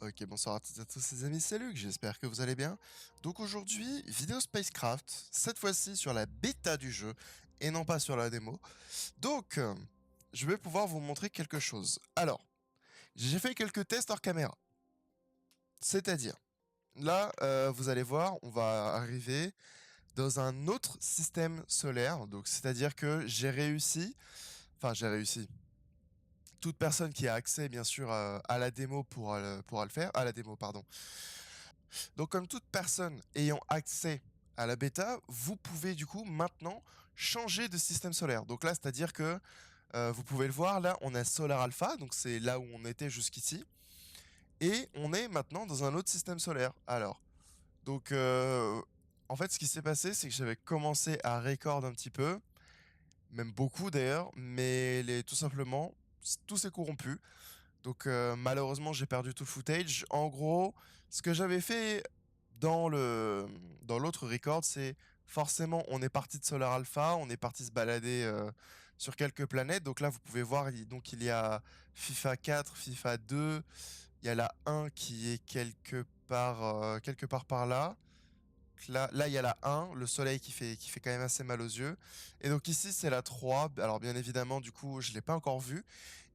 Ok, bonsoir à toutes et à tous les amis, c'est Luc, j'espère que vous allez bien. Donc aujourd'hui, vidéo Spacecraft, cette fois-ci sur la bêta du jeu et non pas sur la démo. Donc, je vais pouvoir vous montrer quelque chose. Alors, j'ai fait quelques tests hors caméra. C'est-à-dire, là, vous allez voir, on va arriver dans un autre système solaire. Donc, c'est-à-dire que j'ai réussi. Toute personne qui a accès, bien sûr, à la démo pourra le faire. À la démo, pardon. Donc comme toute personne ayant accès à la bêta, vous pouvez du coup maintenant changer de système solaire. Donc là, c'est-à-dire que vous pouvez le voir, là on a Solar Alpha, donc c'est là où on était jusqu'ici, et on est maintenant dans un autre système solaire. Alors, donc en fait ce qui s'est passé, c'est que j'avais commencé à record un petit peu, même beaucoup d'ailleurs, mais tout simplement, tout s'est corrompu. Donc malheureusement j'ai perdu tout le footage. En gros, ce que j'avais fait dans le dans l'autre record, c'est forcément on est parti de Solar Alpha, on est parti se balader sur quelques planètes. Donc là vous pouvez voir, donc il y a FIFA 4, FIFA 2, il y a la 1 qui est quelque part par là. Là, il y a la 1, le soleil qui fait quand même assez mal aux yeux. Et donc ici, c'est la 3. Alors bien évidemment, du coup, je l'ai pas encore vue.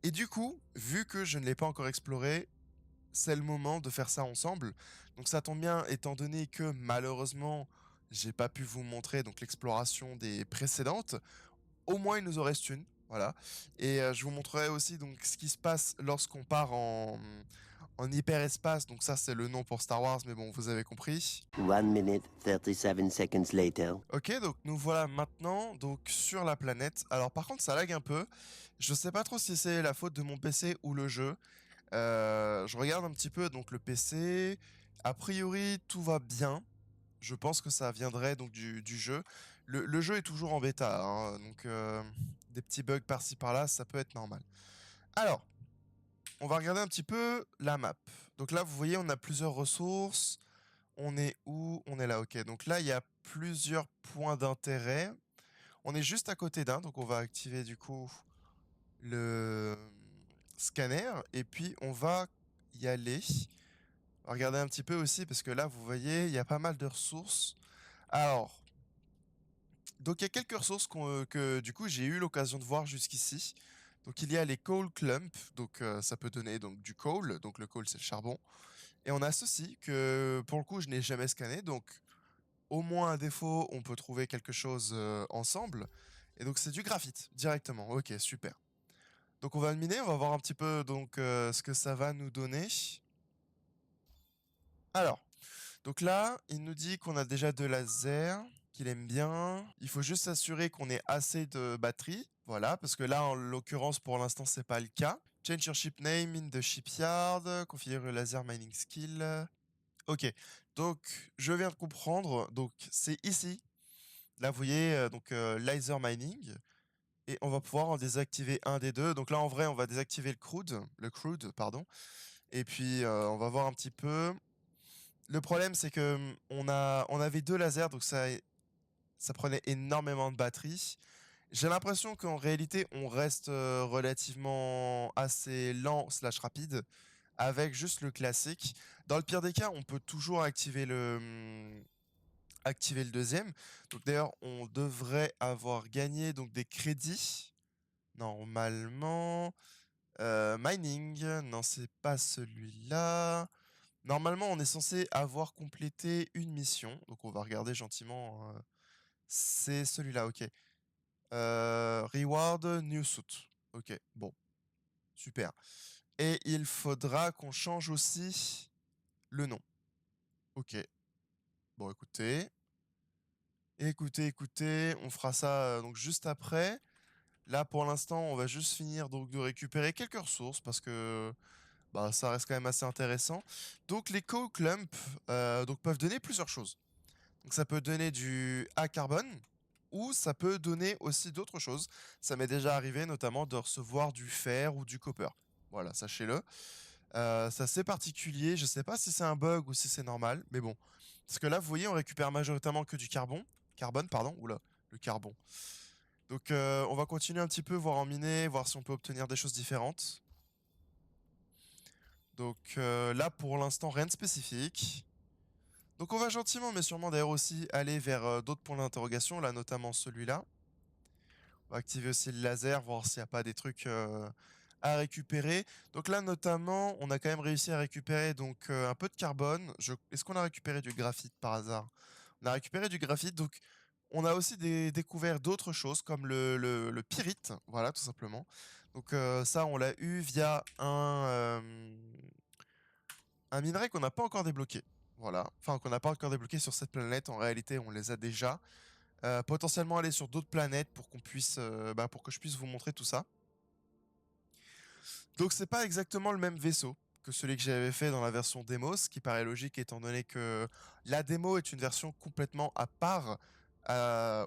Et du coup, vu que je ne l'ai pas encore exploré, c'est le moment de faire ça ensemble. Donc ça tombe bien, étant donné que malheureusement, j'ai pas pu vous montrer donc l'exploration des précédentes. Au moins, il nous en reste une. Voilà. Et je vous montrerai aussi donc ce qui se passe lorsqu'on part en hyperespace. Donc ça, c'est le nom pour Star Wars, mais bon, vous avez compris. 1 minute, 37 seconds later. Ok, donc nous voilà maintenant donc sur la planète. Alors par contre, ça lag un peu. Je sais pas trop si c'est la faute de mon PC ou le jeu. Je regarde un petit peu donc le PC. A priori, tout va bien. Je pense que ça viendrait donc du jeu. Le jeu est toujours en bêta, hein, donc des petits bugs par-ci par-là, ça peut être normal. Alors, on va regarder un petit peu la map. Donc là, vous voyez, on a plusieurs ressources. On est où? On est là, ok. Donc là, il y a plusieurs points d'intérêt. On est juste à côté d'un, donc on va activer du coup le scanner et puis on va y aller. On va regarder un petit peu aussi parce que là, vous voyez, il y a pas mal de ressources. Alors, donc il y a quelques ressources que du coup j'ai eu l'occasion de voir jusqu'ici. Donc il y a les coal clump, donc ça peut donner donc du coal, donc le coal c'est le charbon. Et on a ceci que pour le coup je n'ai jamais scanné, donc au moins à défaut on peut trouver quelque chose ensemble. Et donc c'est du graphite directement. Ok, super. Donc on va le miner, on va voir un petit peu donc ce que ça va nous donner. Alors, donc là, il nous dit qu'on a déjà de laser, qu'il aime bien. Il faut juste s'assurer qu'on ait assez de batterie. Voilà, parce que là, en l'occurrence, pour l'instant, c'est pas le cas. Change your ship name in the shipyard. Configure le laser mining skill. Ok, donc je viens de comprendre. Donc c'est ici. Là, vous voyez, donc laser mining. Et on va pouvoir en désactiver un des deux. Donc là, en vrai, on va désactiver le crude, pardon. Et puis, on va voir un petit peu. Le problème, c'est que on avait deux lasers, donc ça prenait énormément de batterie. J'ai l'impression qu'en réalité, on reste relativement assez lent slash rapide avec juste le classique. Dans le pire des cas, on peut toujours activer le deuxième. Donc d'ailleurs, on devrait avoir gagné donc des crédits normalement. Mining, non, c'est pas celui-là. Normalement, on est censé avoir complété une mission. Donc, on va regarder gentiment. C'est celui-là, ok. Reward New Suit. Ok, bon, super. Et il faudra qu'on change aussi le nom. Ok, bon, écoutez. Écoutez, on fera ça donc juste après. Là, pour l'instant, on va juste finir donc de récupérer quelques ressources parce que bah, ça reste quand même assez intéressant. Donc, les co-clumps donc, peuvent donner plusieurs choses. Donc ça peut donner du A carbone ou ça peut donner aussi d'autres choses. Ça m'est déjà arrivé notamment de recevoir du fer ou du copper. Voilà, sachez-le. C'est assez particulier. Je sais pas si c'est un bug ou si c'est normal, mais bon. Parce que là, vous voyez, on récupère majoritairement que du carbone. Carbone, pardon. Oula, le carbone. Donc on va continuer un petit peu, voir en miner, voir si on peut obtenir des choses différentes. Donc là, pour l'instant, rien de spécifique. Donc on va gentiment, mais sûrement d'ailleurs aussi, aller vers d'autres points d'interrogation, là notamment celui-là. On va activer aussi le laser, voir s'il n'y a pas des trucs à récupérer. Donc là, notamment, on a quand même réussi à récupérer donc un peu de carbone. Est-ce qu'on a récupéré du graphite par hasard? On a récupéré du graphite, donc on a aussi découvert d'autres choses comme le pyrite, voilà, tout simplement. Donc ça, on l'a eu via un minerai qu'on n'a pas encore débloqué. Voilà, enfin qu'on n'a pas encore débloqué sur cette planète. En réalité, on les a déjà. Potentiellement aller sur d'autres planètes pour qu'on puisse, pour que je puisse vous montrer tout ça. Donc c'est pas exactement le même vaisseau que celui que j'avais fait dans la version démo, ce qui paraît logique étant donné que la démo est une version complètement à part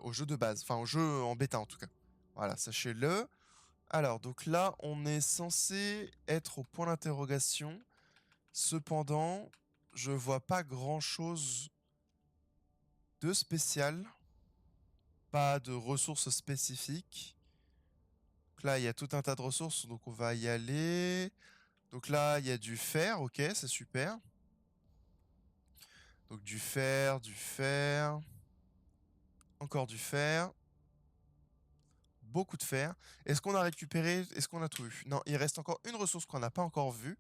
au jeu de base, enfin au jeu en bêta en tout cas. Voilà, sachez-le. Alors donc là on est censé être au point d'interrogation. Cependant, je vois pas grand chose de spécial, pas de ressources spécifiques. Donc là il y a tout un tas de ressources, donc on va y aller. Donc là, il y a du fer, ok, c'est super. Donc du fer, encore du fer, beaucoup de fer. Est-ce qu'on a récupéré, est-ce qu'on a tout vu? Non, il reste encore une ressource qu'on n'a pas encore vue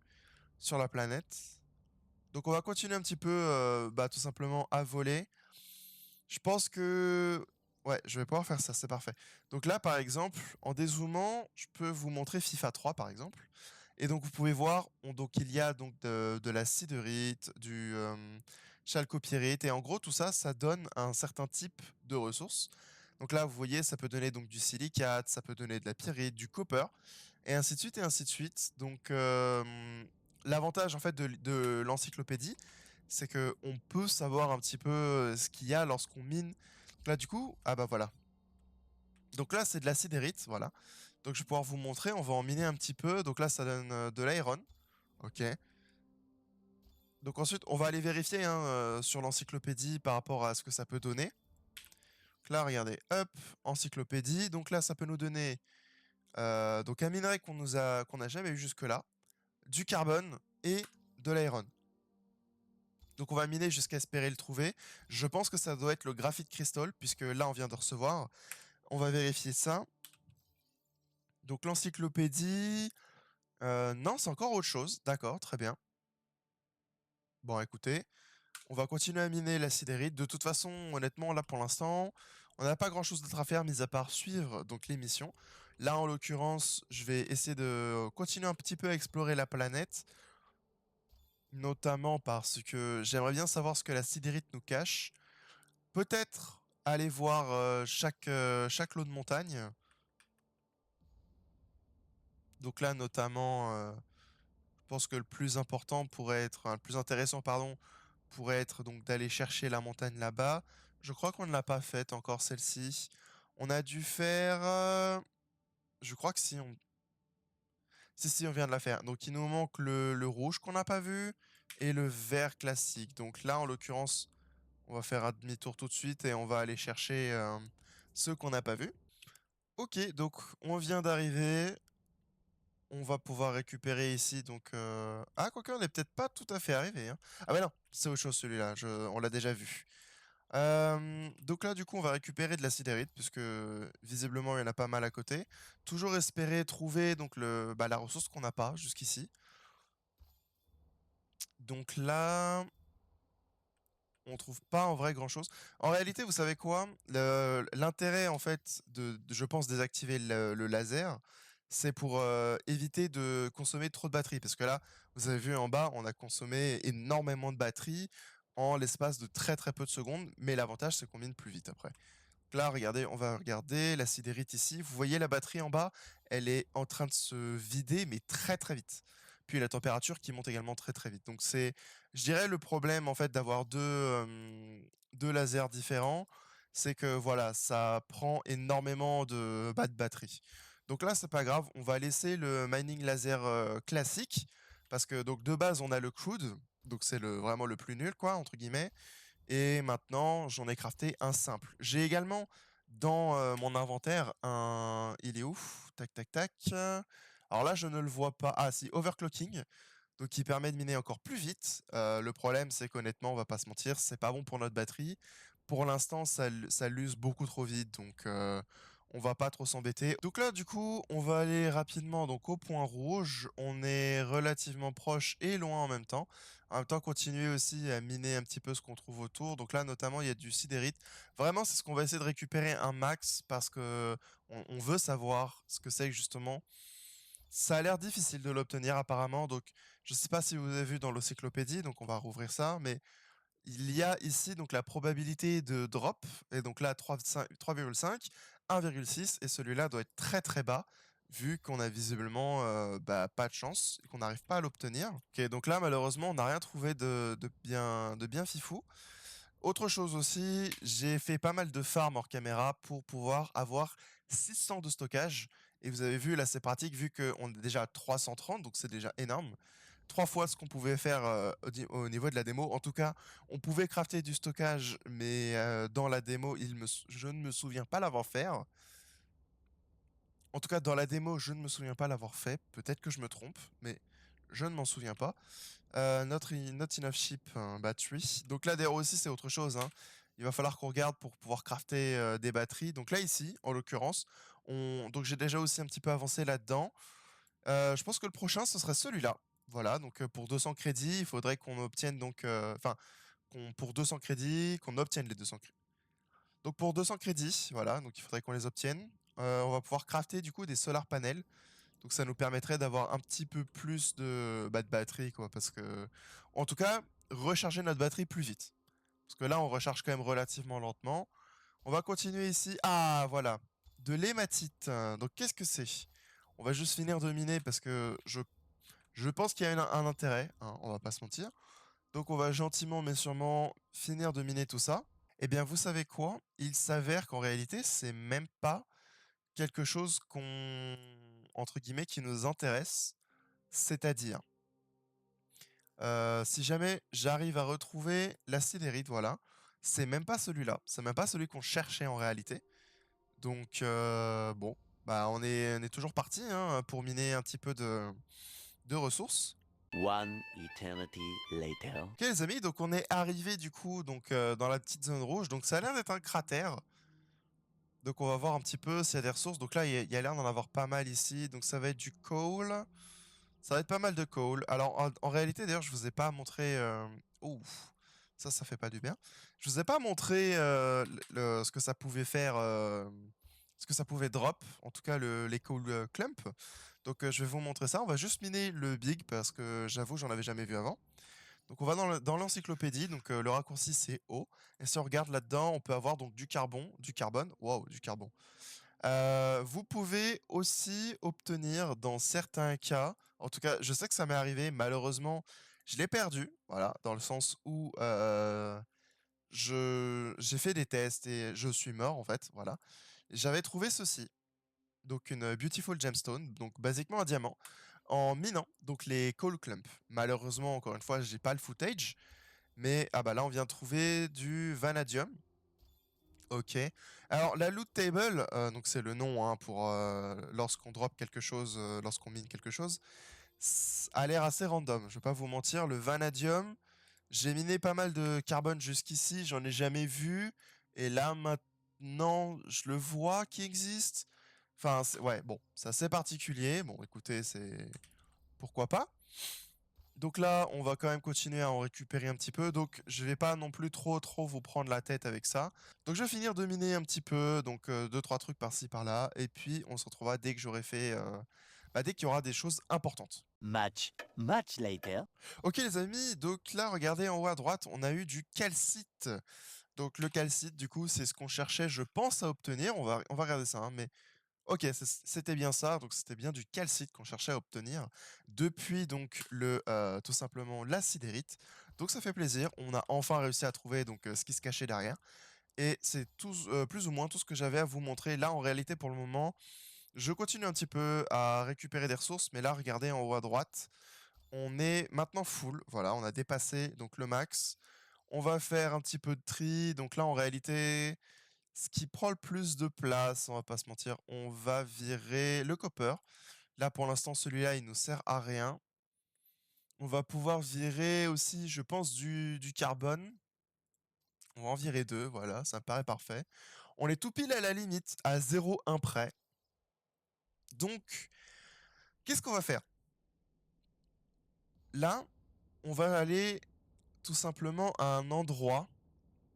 sur la planète. Donc on va continuer un petit peu, tout simplement à voler. Je pense que... Ouais, je vais pouvoir faire ça, c'est parfait. Donc là, par exemple, en dézoomant, je peux vous montrer FIFA 3, par exemple. Et donc vous pouvez voir, donc il y a donc de la siderite, du chalcopyrite, et en gros tout ça, ça donne un certain type de ressources. Donc là, vous voyez, ça peut donner donc du silicate, ça peut donner de la pyrite, du copper, et ainsi de suite, et ainsi de suite. Donc l'avantage en fait de l'encyclopédie, c'est que on peut savoir un petit peu ce qu'il y a lorsqu'on mine. Donc là, du coup, ah bah voilà. Donc là, c'est de la sidérite, voilà. Donc je vais pouvoir vous montrer, on va en miner un petit peu. Donc là, ça donne de l'iron. Ok. Donc ensuite, on va aller vérifier hein, sur l'encyclopédie par rapport à ce que ça peut donner. Donc là, regardez, hop, encyclopédie. Donc là, ça peut nous donner donc un minerai qu'on n'a jamais eu jusque-là, du carbone et de l'iron. Donc on va miner jusqu'à espérer le trouver. Je pense que ça doit être le graphite crystal, puisque là, on vient de recevoir. On va vérifier ça. Donc l'encyclopédie... non, c'est encore autre chose. D'accord, très bien. Bon, écoutez, on va continuer à miner la sidérite. De toute façon, honnêtement, là pour l'instant, on n'a pas grand-chose d'autre à faire, mis à part suivre donc les missions. Là, en l'occurrence, je vais essayer de continuer un petit peu à explorer la planète, notamment parce que j'aimerais bien savoir ce que la sidérite nous cache. Peut-être aller voir chaque lot de montagne. Donc là, notamment, je pense que le plus important pourrait être, le plus intéressant, pardon, pourrait être donc d'aller chercher la montagne là-bas. Je crois qu'on ne l'a pas faite encore celle-ci. On a dû faire... je crois que si, si, on vient de la faire. Donc il nous manque le rouge qu'on n'a pas vu et le vert classique. Donc là, en l'occurrence, on va faire un demi-tour tout de suite et on va aller chercher ceux qu'on n'a pas vus. Ok, donc on vient d'arriver. On va pouvoir récupérer ici, donc... Ah, quoique, on n'est peut-être pas tout à fait arrivé. Hein. Ah bah non, c'est autre chose celui-là, on l'a déjà vu. Donc là, du coup, on va récupérer de la sidérite, puisque visiblement, il y en a pas mal à côté. Toujours espérer trouver donc la ressource qu'on n'a pas jusqu'ici. Donc là, on trouve pas en vrai grand-chose. En réalité, vous savez quoi? L'intérêt, en fait, je pense, désactiver le laser, c'est pour éviter de consommer trop de batterie. Parce que là, vous avez vu en bas, on a consommé énormément de batterie en l'espace de très très peu de secondes. Mais l'avantage, c'est qu'on mine plus vite après. Donc là, regardez, on va regarder la sidérite ici. Vous voyez la batterie en bas, elle est en train de se vider, mais très très vite. Puis la température qui monte également très très vite. Donc c'est, je dirais, le problème en fait d'avoir deux lasers différents, c'est que voilà, ça prend énormément de batterie. Donc là, c'est pas grave, on va laisser le mining laser classique, parce que donc de base on a le crude, donc c'est vraiment le plus nul quoi entre guillemets. Et maintenant, j'en ai crafté un simple. J'ai également dans mon inventaire un... Il est où? Tac, tac, tac. Alors là, je ne le vois pas. Ah si, overclocking. donc qui permet de miner encore plus vite. Le problème, c'est qu'honnêtement, on va pas se mentir, c'est pas bon pour notre batterie. Pour l'instant, ça l'use beaucoup trop vite, donc on va pas trop s'embêter. Donc là, du coup, on va aller rapidement donc au point rouge. On est relativement proche et loin en même temps. En même temps, continuer aussi à miner un petit peu ce qu'on trouve autour. Donc là, notamment, il y a du sidérite. Vraiment, c'est ce qu'on va essayer de récupérer un max parce que on veut savoir ce que c'est que justement. Ça a l'air difficile de l'obtenir apparemment, donc je sais pas si vous avez vu dans l'encyclopédie, donc on va rouvrir ça, mais il y a ici donc la probabilité de drop, et donc là 3,5, 1,6, et celui-là doit être très très bas, vu qu'on a visiblement pas de chance, et qu'on n'arrive pas à l'obtenir. Ok, donc là malheureusement on n'a rien trouvé de bien fifou. Autre chose aussi, j'ai fait pas mal de farm hors caméra pour pouvoir avoir 600 de stockage. Et vous avez vu, là c'est pratique vu qu'on est déjà à 330, donc c'est déjà énorme. 3 fois ce qu'on pouvait faire au niveau de la démo. En tout cas, on pouvait crafter du stockage, mais dans la démo, je ne me souviens pas l'avoir fait. En tout cas, dans la démo, je ne me souviens pas l'avoir fait. Peut-être que je me trompe, mais je ne m'en souviens pas. Not enough ship battery. Donc là, d'ailleurs aussi, c'est autre chose, hein. Il va falloir qu'on regarde pour pouvoir crafter des batteries. Donc là, ici, en l'occurrence, donc j'ai déjà aussi un petit peu avancé là-dedans. Je pense que le prochain, ce serait celui-là. Voilà, donc pour 200 crédits, il faudrait qu'on obtienne donc, enfin, pour 200 crédits, qu'on obtienne les 200 crédits. Donc pour 200 crédits, voilà, donc il faudrait qu'on les obtienne. On va pouvoir crafter du coup des solar panels. Donc ça nous permettrait d'avoir un petit peu plus de batterie, quoi, parce que, en tout cas, recharger notre batterie plus vite. Parce que là, on recharge quand même relativement lentement. On va continuer ici. Ah, voilà, de l'hématite. Donc qu'est-ce que c'est? On va juste finir de miner parce que je pense qu'il y a un intérêt, hein, on va pas se mentir. Donc on va gentiment mais sûrement finir de miner tout ça. Eh bien, vous savez quoi? Il s'avère qu'en réalité, c'est même pas quelque chose entre guillemets, qui nous intéresse. C'est-à-dire, si jamais j'arrive à retrouver la sidérite, voilà, c'est même pas celui-là. C'est même pas celui qu'on cherchait en réalité. Donc, bon, bah, on est toujours parti, hein, pour miner un petit peu de ressources. One eternity later. OK les amis, donc on est arrivé du coup donc, dans la petite zone rouge. Donc ça a l'air d'être un cratère. Donc on va voir un petit peu s'il y a des ressources. Donc là, il y a l'air d'en avoir pas mal ici. Donc ça va être du coal. Ça va être pas mal de coal. Alors en réalité, d'ailleurs, je vous ai pas montré. Ouh, ça fait pas du bien. Je vous ai pas montré ce que ça pouvait faire, ce que ça pouvait drop. En tout cas, les coal clump. Donc je vais vous montrer ça. On va juste miner le big parce que j'avoue, j'en avais jamais vu avant. Donc on va dans l'encyclopédie. Donc le raccourci c'est O. Et si on regarde là-dedans, on peut avoir donc du carbone. Waouh, du carbone. Vous pouvez aussi obtenir dans certains cas, en tout cas, je sais que ça m'est arrivé, malheureusement, je l'ai perdu, voilà, dans le sens où j'ai fait des tests et je suis mort en fait, voilà. J'avais trouvé ceci, donc une Beautiful Gemstone, donc basiquement un diamant, en minant donc les Coal Clump. Malheureusement, encore une fois, j'ai pas le footage, mais ah bah là, on vient de trouver du Vanadium. OK. Alors la loot table, donc c'est le nom, hein, pour, lorsqu'on drop quelque chose, lorsqu'on mine quelque chose, a l'air assez random. Je vais pas vous mentir, le vanadium, j'ai miné pas mal de carbone jusqu'ici, j'en ai jamais vu, et là maintenant, je le vois qui existe. Enfin, ouais, bon, c'est assez particulier. Bon, écoutez, c'est pourquoi pas. Donc là, on va quand même continuer à en récupérer un petit peu. Donc je vais pas non plus trop vous prendre la tête avec ça. Donc je vais finir de miner un petit peu, donc deux trois trucs par-ci par-là, et puis on se retrouvera dès que j'aurai fait, dès qu'il y aura des choses importantes. Much later. Ok les amis, donc là regardez en haut à droite, on a eu du calcite. Donc le calcite, du coup, c'est ce qu'on cherchait, je pense, à obtenir. On va regarder ça, hein, mais OK, c'était bien ça, donc c'était bien du calcite qu'on cherchait à obtenir depuis donc tout simplement la sidérite. Donc ça fait plaisir, on a enfin réussi à trouver donc ce qui se cachait derrière, et c'est plus ou moins tout ce que j'avais à vous montrer. Là, en réalité, pour le moment, je continue un petit peu à récupérer des ressources, mais là, regardez en haut à droite, on est maintenant full, voilà, on a dépassé donc le max. On va faire un petit peu de tri, donc là, en réalité, ce qui prend le plus de place, on va pas se mentir, on va virer le copper. Là, pour l'instant, celui-là, il nous sert à rien. On va pouvoir virer aussi, je pense, du carbone. On va en virer 2, voilà, ça me paraît parfait. On est tout pile à la limite, à 0,1 près. Donc, qu'est-ce qu'on va faire? Là, on va aller tout simplement à un endroit,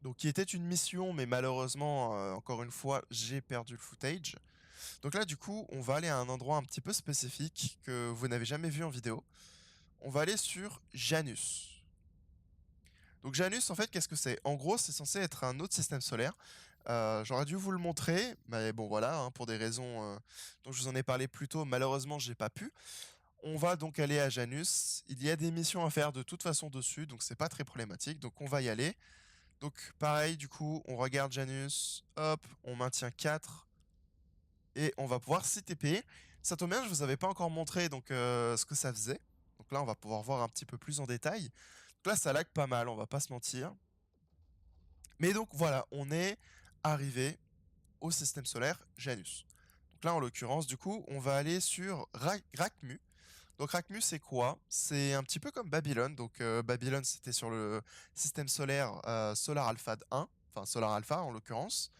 donc qui était une mission, mais malheureusement, encore une fois, j'ai perdu le footage. Donc là, du coup, on va aller à un endroit un petit peu spécifique que vous n'avez jamais vu en vidéo. On va aller sur Janus. Donc Janus, en fait, qu'est-ce que c'est? En gros, c'est censé être un autre système solaire. J'aurais dû vous le montrer, mais bon voilà, hein, pour des raisons dont je vous en ai parlé plus tôt, malheureusement, j'ai pas pu. On va donc aller à Janus. Il y a des missions à faire de toute façon dessus, donc c'est pas très problématique. Donc on va y aller. Donc pareil, du coup, on regarde Janus, hop, on maintient 4 et on va pouvoir s'y TP. Ça tombe bien, je vous avais pas encore montré donc ce que ça faisait. Donc là, on va pouvoir voir un petit peu plus en détail. Donc là, ça lag pas mal, on va pas se mentir. Mais donc voilà, on est arrivé au système solaire Janus. Donc là, en l'occurrence, du coup, on va aller sur Rakmu. Donc Rakmu, c'est quoi? C'est un petit peu comme Babylone. Donc Babylone, c'était sur le système solaire Solar Alpha 1, enfin Solar Alpha en l'occurrence.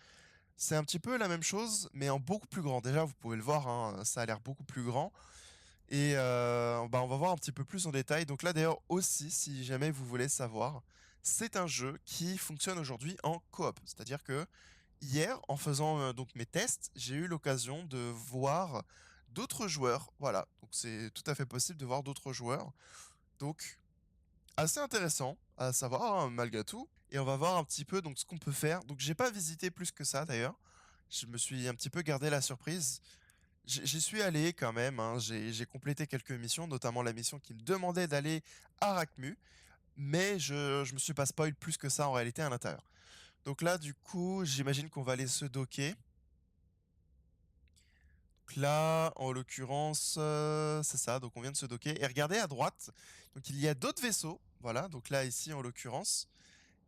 C'est un petit peu la même chose, mais en beaucoup plus grand. Déjà, vous pouvez le voir, hein, ça a l'air beaucoup plus grand. Et bah, on va voir un petit peu plus en détail. Donc là, d'ailleurs, aussi, si jamais vous voulez savoir, c'est un jeu qui fonctionne aujourd'hui en coop. C'est-à-dire que hier, en faisant donc mes tests, j'ai eu l'occasion de voir d'autres joueurs. Voilà, donc c'est tout à fait possible de voir d'autres joueurs. Donc assez intéressant à savoir malgré tout. Et on va voir un petit peu donc ce qu'on peut faire. Donc j'ai pas visité plus que ça d'ailleurs. Je me suis un petit peu gardé la surprise. J'y suis allé quand même, hein. J'ai complété quelques missions, notamment la mission qui me demandait d'aller à Rakmu, mais je me suis pas spoil plus que ça en réalité à l'intérieur. Donc là, du coup, j'imagine qu'on va aller se docker. Donc là, en l'occurrence, c'est ça, donc on vient de se docker. Et regardez à droite, donc il y a d'autres vaisseaux, voilà, donc là, ici, en l'occurrence.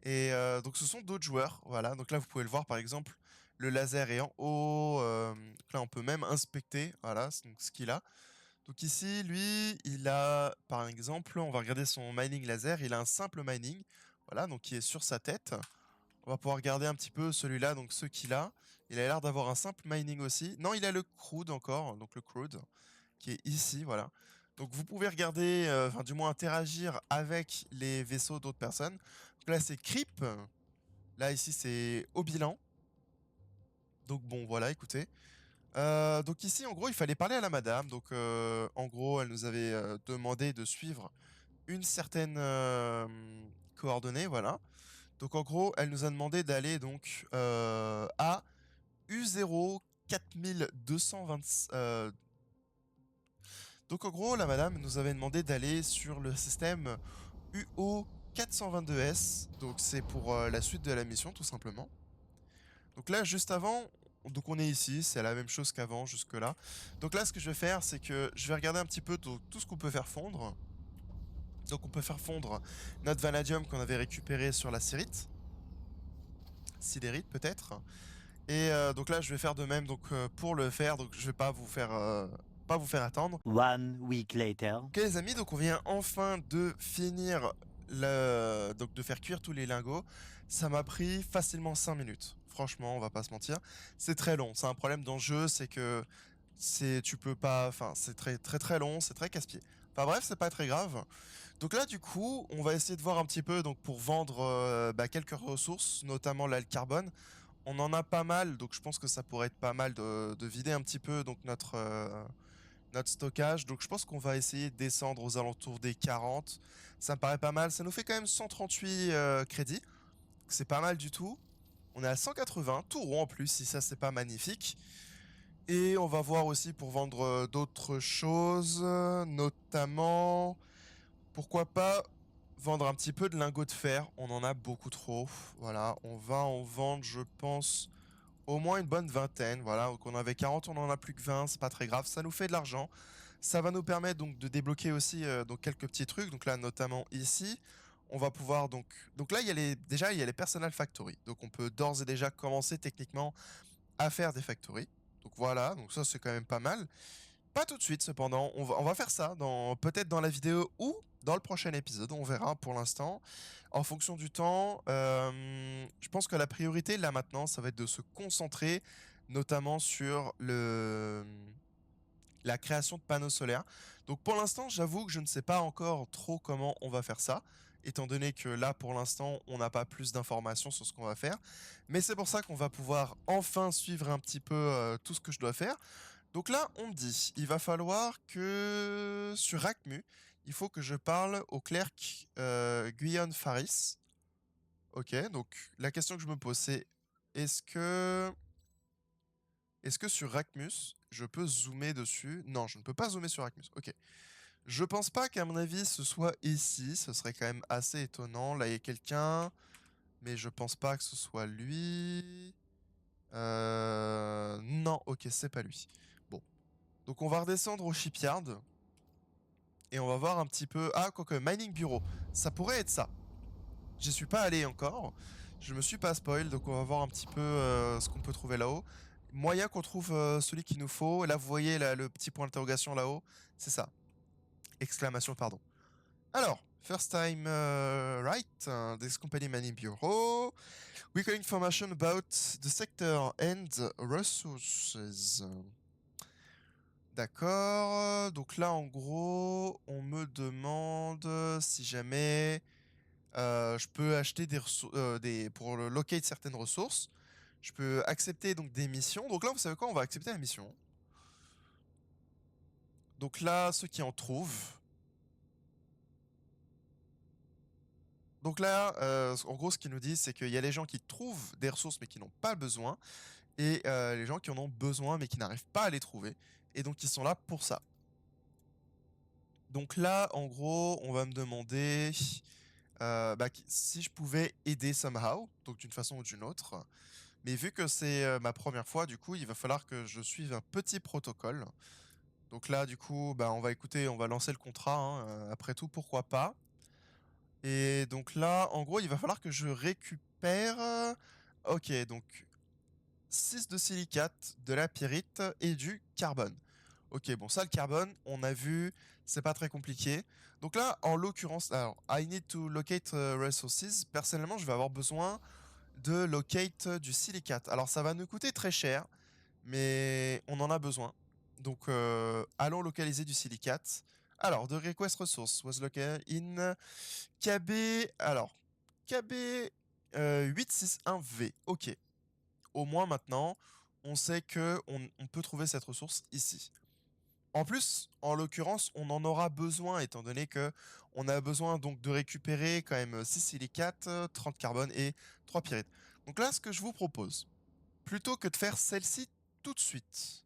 Et donc ce sont d'autres joueurs, voilà. Donc là, vous pouvez le voir, par exemple, le laser est en haut. Donc là, on peut même inspecter, voilà, donc ce qu'il a. Donc ici, lui, il a, par exemple, on va regarder son mining laser, il a un simple mining, voilà, donc qui est sur sa tête. On va pouvoir regarder un petit peu celui-là, donc ce qu'il a. Il a l'air d'avoir un simple mining aussi. Non, il a le crude encore, donc le crude, qui est ici, voilà. Donc vous pouvez regarder, enfin du moins interagir avec les vaisseaux d'autres personnes. Donc là, c'est Creep. Là, ici, c'est au bilan. Donc bon, voilà, écoutez. Donc ici, en gros, il fallait parler à la madame. Donc en gros, elle nous avait demandé de suivre une certaine coordonnée, voilà. Donc en gros, elle nous a demandé d'aller donc à U0 4220. Donc en gros, la madame nous avait demandé d'aller sur le système UO 422S. Donc c'est pour la suite de la mission, tout simplement. Donc là, juste avant, donc on est ici, c'est la même chose qu'avant, jusque-là. Donc là, ce que je vais faire, c'est que je vais regarder un petit peu tout ce qu'on peut faire fondre. Donc on peut faire fondre notre vanadium qu'on avait récupéré sur la sérite. Sidérite peut-être. Et donc là, je vais faire de même donc, pour le faire. Donc je vais pas vous faire attendre. 1 week later. Ok les amis, donc on vient enfin de finir donc de faire cuire tous les lingots. Ça m'a pris facilement 5 minutes. Franchement, on va pas se mentir. C'est très long. C'est un problème dans le jeu, c'est que tu peux pas, enfin c'est très très très long, c'est très casse-pied. Enfin bref, c'est pas très grave. Donc là du coup, on va essayer de voir un petit peu donc pour vendre bah, quelques ressources, notamment là le carbone. On en a pas mal, donc je pense que ça pourrait être pas mal de vider un petit peu donc notre stockage. Donc je pense qu'on va essayer de descendre aux alentours des 40. Ça me paraît pas mal. Ça nous fait quand même 138 crédits. C'est pas mal du tout. On est à 180, tout rond en plus, si ça c'est pas magnifique. Et on va voir aussi pour vendre d'autres choses, notamment, pourquoi pas vendre un petit peu de lingots de fer. On en a beaucoup trop. Voilà, on va en vendre, je pense, au moins une bonne vingtaine. Voilà, donc on avait 40, on en a plus que 20, c'est pas très grave, ça nous fait de l'argent. Ça va nous permettre donc de débloquer aussi donc quelques petits trucs. Donc là, notamment ici, on va pouvoir donc là il y a déjà il y a les personal factory. Donc on peut d'ores et déjà commencer techniquement à faire des factories. Donc voilà, donc ça c'est quand même pas mal. Pas tout de suite cependant, on va faire ça peut-être dans la vidéo ou dans le prochain épisode, on verra pour l'instant. En fonction du temps, je pense que la priorité là maintenant, ça va être de se concentrer notamment sur la création de panneaux solaires. Donc pour l'instant, j'avoue que je ne sais pas encore trop comment on va faire ça, étant donné que là pour l'instant, on n'a pas plus d'informations sur ce qu'on va faire. Mais c'est pour ça qu'on va pouvoir enfin suivre un petit peu tout ce que je dois faire. Donc là, on me dit, il va falloir que sur Acmu, il faut que je parle au clerc Guyon Faris. Ok, donc la question que je me pose, c'est est-ce que est-ce que sur Racmus, je peux zoomer dessus? Non, je ne peux pas zoomer sur Racmus. Ok. Je pense pas qu'à mon avis ce soit ici. Ce serait quand même assez étonnant. Là, il y a quelqu'un, mais je pense pas que ce soit lui. Non, ok, c'est pas lui. Bon. Donc on va redescendre au shipyard. Et on va voir un petit peu... Ah, quoique, Mining Bureau. Ça pourrait être ça. J'y suis pas allé encore. Je me suis pas spoil, donc on va voir un petit peu ce qu'on peut trouver là-haut. Moyen qu'on trouve celui qu'il nous faut. Et là, vous voyez là, le petit point d'interrogation là-haut. C'est ça. Exclamation, pardon. Alors, first time right, this company Mining Bureau. We got information about the sector and resources. D'accord. Donc là, en gros, on me demande si jamais je peux acheter pour locate certaines ressources. Je peux accepter donc des missions. Donc là, vous savez quoi? On va accepter la mission. Donc là, ceux qui en trouvent. Donc là, en gros, ce qu'ils nous disent, c'est qu'il y a les gens qui trouvent des ressources mais qui n'ont pas besoin. Et les gens qui en ont besoin mais qui n'arrivent pas à les trouver. Et donc, ils sont là pour ça. Donc là, en gros, on va me demander si je pouvais aider somehow, donc d'une façon ou d'une autre. Mais vu que c'est ma première fois, du coup, il va falloir que je suive un petit protocole. Donc là, du coup, on va écouter, on va lancer le contrat, hein, après tout, pourquoi pas. Et donc là, en gros, il va falloir que je récupère... Ok, donc 6 de silicate, de la pyrite et du carbone. Ok, bon, ça, le carbone, on a vu, c'est pas très compliqué. Donc là, en l'occurrence, alors, I need to locate resources. Personnellement, je vais avoir besoin de locate du silicate. Alors, ça va nous coûter très cher, mais on en a besoin. Donc, allons localiser du silicate. Alors, the request resource was located in KB. Alors, KB 861V. Ok. Au moins maintenant, on sait que on peut trouver cette ressource ici. En plus, en l'occurrence, on en aura besoin étant donné que on a besoin donc de récupérer quand même 6 silicates, 30 carbone et 3 pyrites. Donc là, ce que je vous propose, plutôt que de faire celle-ci tout de suite.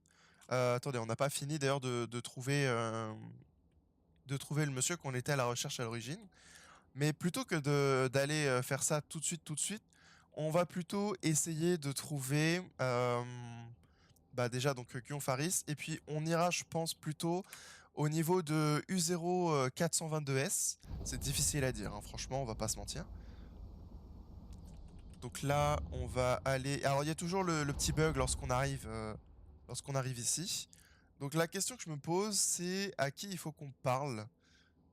Attendez, on n'a pas fini d'ailleurs de trouver le monsieur qu'on était à la recherche à l'origine. Mais plutôt que d'aller faire ça tout de suite, on va plutôt essayer de trouver déjà donc Guillaume Faris. Et puis on ira, je pense, plutôt au niveau de U0 422S. C'est difficile à dire, hein, franchement, on va pas se mentir. Donc là, on va aller... Alors il y a toujours le petit bug lorsqu'on arrive ici. Donc la question que je me pose, c'est à qui il faut qu'on parle.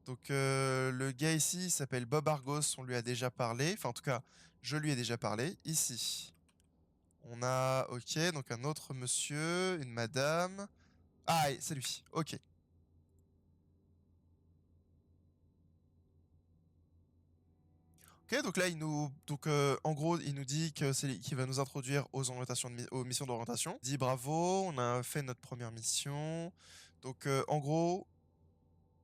Donc le gars ici, il s'appelle Bob Argos, on lui a déjà parlé. Enfin en tout cas, je lui ai déjà parlé. Ici, on a, ok, donc un autre monsieur, une madame. Ah, c'est lui, ok. Ok, donc là, en gros, il nous dit que c'est qu'il va nous introduire aux missions d'orientation. Il dit bravo, on a fait notre première mission. Donc en gros,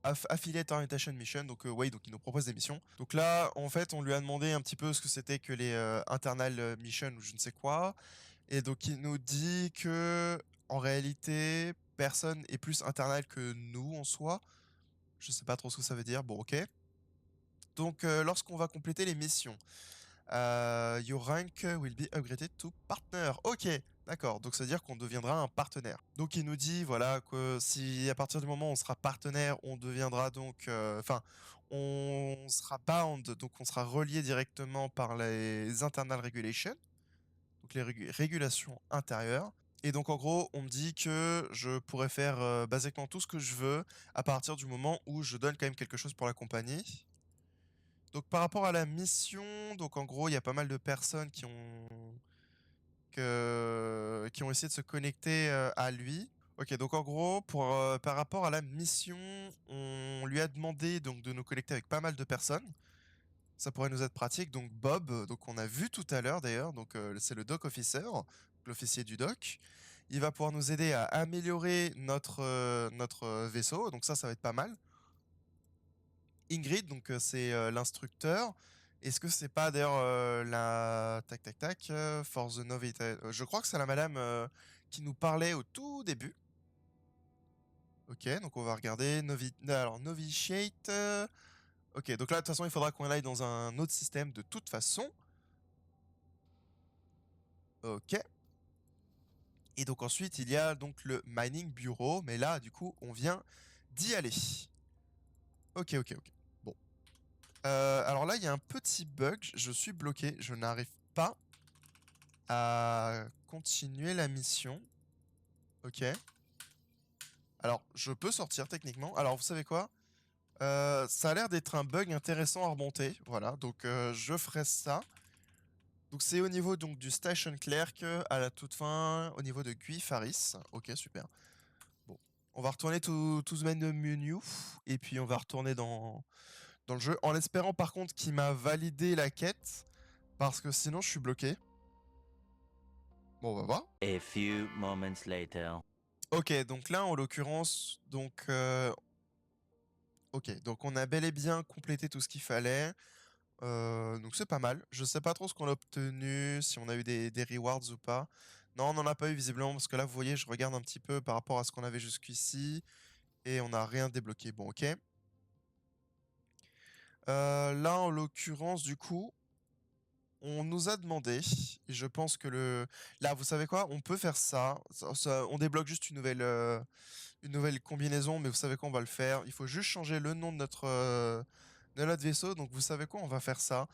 Affiliate Orientation Mission, donc ouais, donc il nous propose des missions. Donc là, en fait, on lui a demandé un petit peu ce que c'était que les internal mission ou je ne sais quoi, et donc il nous dit que en réalité, personne est plus internal que nous en soi. Je sais pas trop ce que ça veut dire. Bon, ok. Donc lorsqu'on va compléter les missions, your rank will be upgraded to partner. Ok, d'accord. Donc ça veut dire qu'on deviendra un partenaire. Donc il nous dit voilà que si à partir du moment où on sera partenaire, on deviendra donc, on sera bound, donc on sera relié directement par les internal regulations, donc les régulations intérieures. Et donc en gros, on me dit que je pourrais faire basiquement tout ce que je veux à partir du moment où je donne quand même quelque chose pour la compagnie. Donc par rapport à la mission, donc en gros, il y a pas mal de personnes qui ont essayé de se connecter à lui. Ok, donc en gros, par rapport à la mission, on lui a demandé donc de nous connecter avec pas mal de personnes. Ça pourrait nous être pratique. Donc Bob, donc on a vu tout à l'heure d'ailleurs, donc c'est le dock officer, l'officier du dock. Il va pouvoir nous aider à améliorer notre vaisseau, donc ça va être pas mal. Ingrid, donc c'est l'instructeur. Est-ce que c'est pas d'ailleurs la tac tac tac for the Novita, je crois que c'est la madame qui nous parlait au tout début. Ok, donc on va regarder alors Novitiate. Ok, donc là de toute façon il faudra qu'on aille dans un autre système de toute façon. Ok. Et donc ensuite il y a donc le Mining Bureau, mais là du coup on vient d'y aller. Ok, ok, ok. Bon. Alors là il y a un petit bug, je suis bloqué, je n'arrive pas à continuer la mission. Ok. Alors je peux sortir techniquement. Alors vous savez quoi? Ça a l'air d'être un bug intéressant à remonter. Voilà, donc je ferai ça. Donc c'est au niveau donc du Station Clerk à la toute fin, au niveau de Guy Faris. Ok, super. Bon, on va retourner tout ce menu et puis on va retourner dans le jeu en espérant par contre qu'il m'a validé la quête parce que sinon je suis bloqué. Bon, on va voir. A few moments later. Ok, donc là en l'occurrence, donc ok, donc on a bel et bien complété tout ce qu'il fallait. Donc c'est pas mal. Je sais pas trop ce qu'on a obtenu, si on a eu des rewards ou pas. Non, on n'en a pas eu visiblement parce que là, vous voyez, je regarde un petit peu par rapport à ce qu'on avait jusqu'ici et on n'a rien débloqué. Bon, ok. Là, en l'occurrence, du coup, on nous a demandé, et je pense que là, vous savez quoi? On peut faire ça. On débloque juste une nouvelle combinaison, mais vous savez quoi? On va le faire. Il faut juste changer le nom de notre vaisseau. Donc, vous savez quoi? On va faire ça.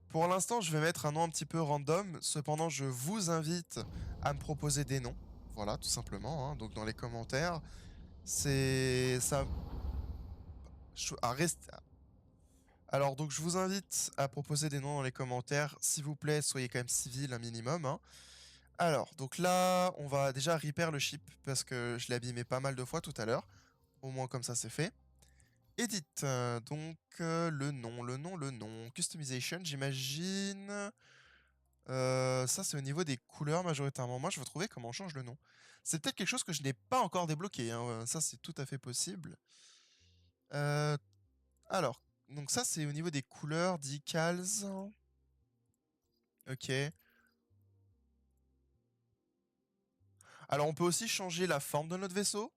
Pour l'instant, je vais mettre un nom un petit peu random. Cependant, je vous invite à me proposer des noms. Voilà, tout simplement, hein. Donc, dans les commentaires, c'est ça. Alors, donc, je vous invite à proposer des noms dans les commentaires. S'il vous plaît, soyez quand même civil un minimum, hein. Alors, donc là, on va déjà repair le ship parce que je l'ai abîmé pas mal de fois tout à l'heure. Au moins, comme ça, c'est fait. Edit, donc le nom. Customization, j'imagine. Ça, c'est au niveau des couleurs majoritairement. Moi, je veux trouver comment on change le nom. C'est peut-être quelque chose que je n'ai pas encore débloqué, hein, ça, c'est tout à fait possible. Euh, alors, donc ça, c'est au niveau des couleurs, decals. Ok. Alors, on peut aussi changer la forme de notre vaisseau.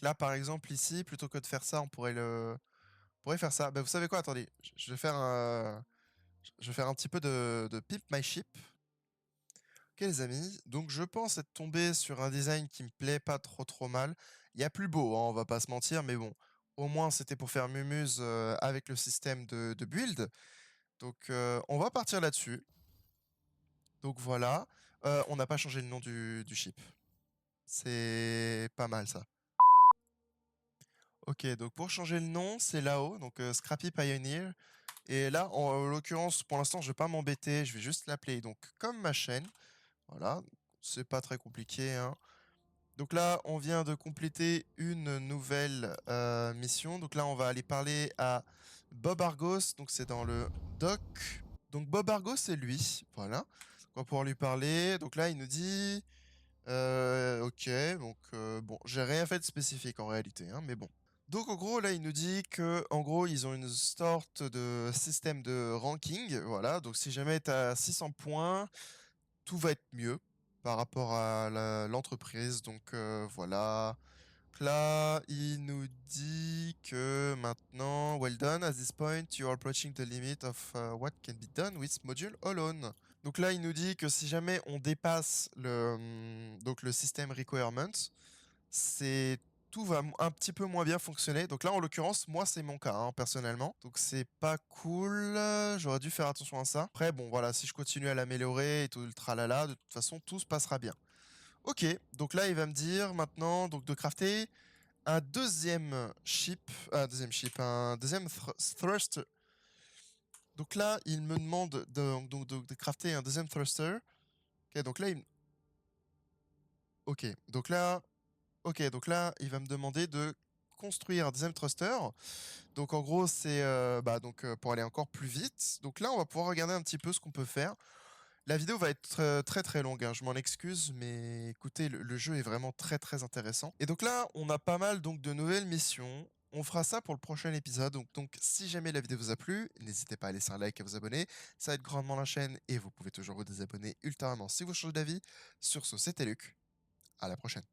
Là, par exemple, ici, plutôt que de faire ça, on pourrait faire ça. Bah, vous savez quoi? Attendez, je vais faire un petit peu de Pimp My Ship. Ok les amis, donc je pense être tombé sur un design qui me plaît pas trop mal. Il y a plus beau, hein, on va pas se mentir, mais bon, au moins c'était pour faire mumuse avec le système de build. Donc on va partir là-dessus. Donc voilà, on n'a pas changé le nom du ship. C'est pas mal ça. Ok, donc pour changer le nom, c'est là-haut, donc Scrappy Pioneer. Et là, en l'occurrence, pour l'instant, je vais pas m'embêter, je vais juste l'appeler donc comme ma chaîne. Voilà, c'est pas très compliqué, hein. Donc là, on vient de compléter une nouvelle mission. Donc là, on va aller parler à Bob Argos. Donc c'est dans le doc. Donc Bob Argos, c'est lui. Voilà. On va pouvoir lui parler. Donc là, il nous dit... ok, donc bon, j'ai rien fait de spécifique en réalité, hein, mais bon. Donc en gros, là, il nous dit que en gros, ils ont une sorte de système de ranking. Voilà, donc si jamais tu as 600 points, tout va être mieux par rapport à l'entreprise. Donc voilà. Là, il nous dit que maintenant, well done, at this point, you are approaching the limit of what can be done with module alone. Donc là, il nous dit que si jamais on dépasse donc le système requirements, c'est tout va un petit peu moins bien fonctionner. Donc là, en l'occurrence, moi, c'est mon cas, hein, personnellement. Donc c'est pas cool. J'aurais dû faire attention à ça. Après, bon, voilà, si je continue à l'améliorer et tout le tralala, de toute façon, tout se passera bien. Ok, donc là il va me dire maintenant donc de crafter un deuxième ship, un deuxième thruster. Donc là il me demande de crafter un deuxième thruster. Ok, donc là Ok, donc là il va me demander de construire un deuxième thruster. Donc en gros c'est pour aller encore plus vite. Donc là on va pouvoir regarder un petit peu ce qu'on peut faire. La vidéo va être très très longue, hein, je m'en excuse, mais écoutez, le jeu est vraiment très très intéressant. Et donc là, on a pas mal donc de nouvelles missions. On fera ça pour le prochain épisode. Donc si jamais la vidéo vous a plu, n'hésitez pas à laisser un like et à vous abonner. Ça aide grandement la chaîne et vous pouvez toujours vous désabonner ultérieurement si vous changez d'avis. Sur ce, c'était Luc. À la prochaine.